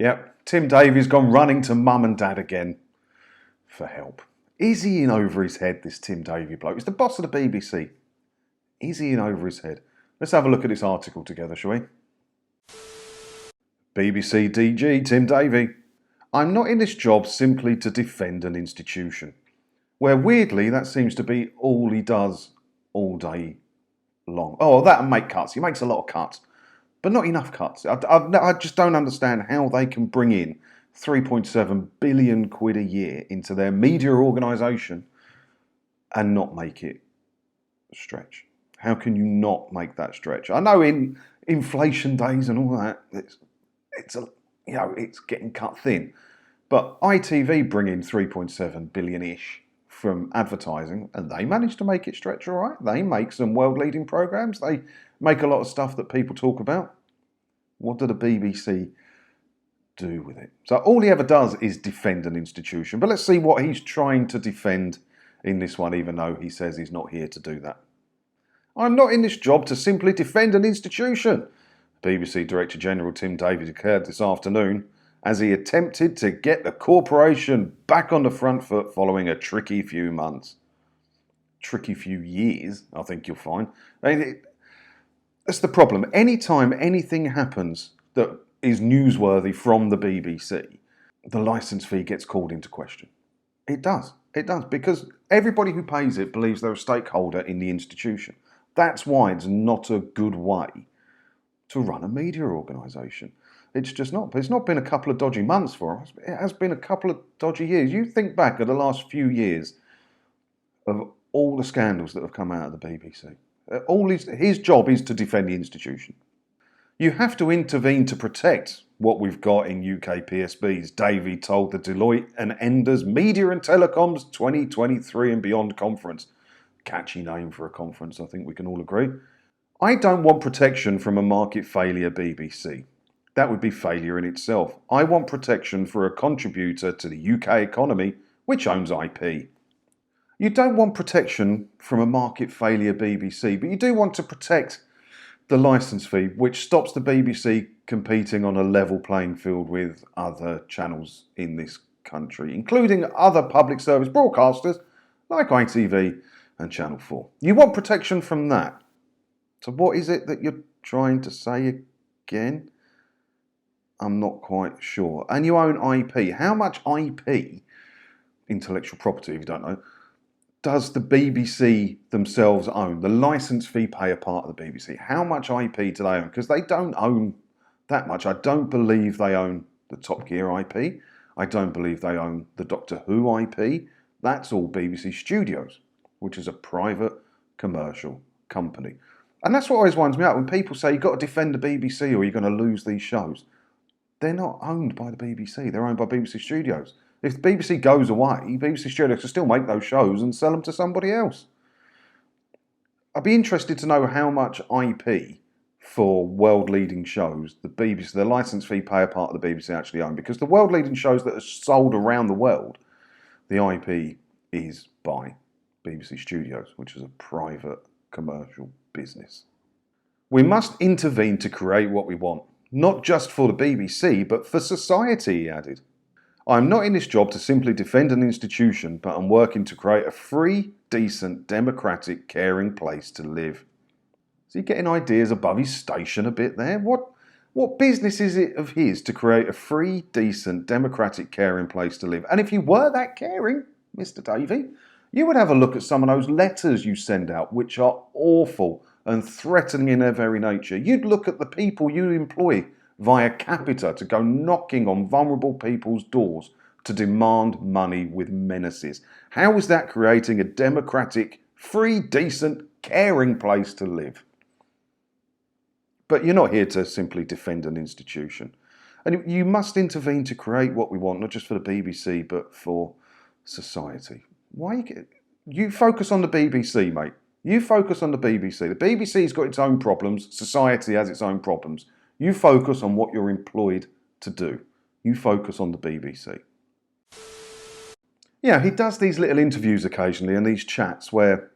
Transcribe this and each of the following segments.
Yep, Tim Davie's gone running to mum and dad again for help. Is he in over his head, this Tim Davie bloke? He's the boss of the BBC. Is he in over his head? Let's have a look at this article together, shall we? BBC DG Tim Davie. I'm not in this job simply to defend an institution. Where weirdly, that seems to be all he does all day long. Oh, that and make cuts. He makes a lot of cuts, but not enough cuts. I just don't understand how they can bring in 3.7 billion quid a year into their media organisation and not make it stretch. How can you not make that stretch? I know in inflation days and all that, it's getting cut thin. But ITV bring in 3.7 billion-ish from advertising, and they manage to make it stretch all right. They make some world-leading programmes. They make a lot of stuff that people talk about. What do the BBC do with it? So all he ever does is defend an institution. But let's see what he's trying to defend in this one, even though he says he's not here to do that. I'm not in this job to simply defend an institution, BBC Director General Tim Davie declared this afternoon as he attempted to get the corporation back on the front foot following a tricky few months. Tricky few years, I think you'll find. That's the problem. Anytime anything happens that is newsworthy from the BBC, the licence fee gets called into question. It does, because everybody who pays it believes they're a stakeholder in the institution. That's why it's not a good way to run a media organisation. It's just not. It's not been a couple of dodgy months for us. It has been a couple of dodgy years. You think back at the last few years of all the scandals that have come out of the BBC. His job is to defend the institution. You have to intervene to protect what we've got in UK PSBs, Davie told the Deloitte and Enders Media and Telecoms 2023 and Beyond conference. Catchy name for a conference, I think we can all agree. I don't want protection from a market failure BBC. That would be failure in itself. I want protection for a contributor to the UK economy, which owns IP. You don't want protection from a market failure BBC, but you do want to protect the licence fee, which stops the BBC competing on a level playing field with other channels in this country, including other public service broadcasters like ITV and Channel 4. You want protection from that. So what is it that you're trying to say again? I'm not quite sure. And you own IP. How much IP, intellectual property if you don't know, does the BBC themselves own? The licence fee pay a part of the BBC. How much IP do they own? Because they don't own that much. I don't believe they own the Top Gear IP. I don't believe they own the Doctor Who IP. That's all BBC Studios, which is a private commercial company. And that's what always winds me up when people say you've got to defend the BBC or you're going to lose these shows. They're not owned by the BBC. They're owned by BBC Studios. If the BBC goes away, BBC Studios can still make those shows and sell them to somebody else. I'd be interested to know how much IP for world-leading shows the BBC, the licence fee payer part of the BBC actually own. Because the world-leading shows that are sold around the world, the IP is by BBC Studios, which is a private commercial business. We must intervene to create what we want. Not just for the BBC, but for society, he added. I'm not in this job to simply defend an institution, but I'm working to create a free, decent, democratic, caring place to live. Is he getting ideas above his station a bit there? What business is it of his to create a free, decent, democratic, caring place to live? And if you were that caring, Mr. Davie, you would have a look at some of those letters you send out, which are awful and threatening in their very nature. You'd look at the people you employ via capita to go knocking on vulnerable people's doors to demand money with menaces. How is that creating a democratic, free, decent, caring place to live? But you're not here to simply defend an institution. And you must intervene to create what we want, not just for the BBC, but for society. You focus on the BBC, mate. You focus on the BBC. The BBC's got its own problems. Society has its own problems. You focus on what you're employed to do. You focus on the BBC. Yeah, he does these little interviews occasionally and these chats where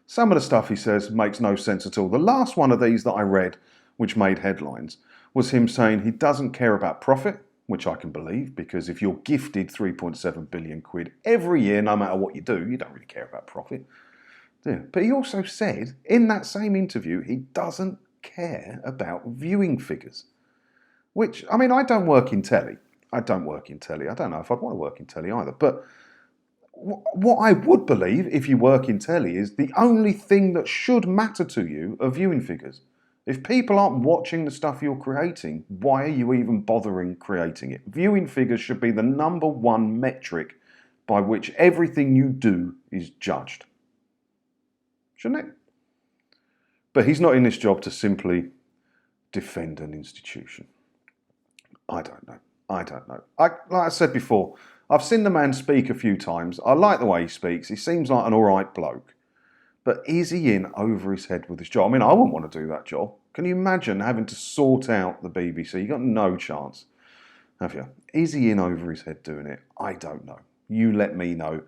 some of the stuff he says makes no sense at all. The last one of these that I read, which made headlines, was him saying he doesn't care about profit. which I can believe, because if you're gifted 3.7 billion quid every year, no matter what you do, you don't really care about profit. Yeah. But he also said in that same interview he doesn't care about viewing figures. Which, I mean, I don't work in telly. I don't know if I'd want to work in telly either. But what I would believe if you work in telly is the only thing that should matter to you are viewing figures. If people aren't watching the stuff you're creating, why are you even bothering creating it? Viewing figures should be the number one metric by which everything you do is judged. Shouldn't it? But he's not in this job to simply defend an institution. I don't know. Like I said before, I've seen the man speak a few times. I like the way he speaks. He seems like an all right bloke. But is he in over his head with his job? I mean, I wouldn't want to do that job. Can you imagine having to sort out the BBC? You've got no chance, have you? Is he in over his head doing it? I don't know. You let me know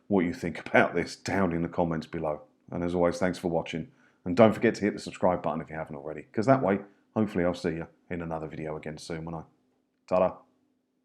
what you think about this down in the comments below. And as always, thanks for watching. And don't forget to hit the subscribe button if you haven't already, because that way, hopefully I'll see you in another video again soon, won't I? Ta-da.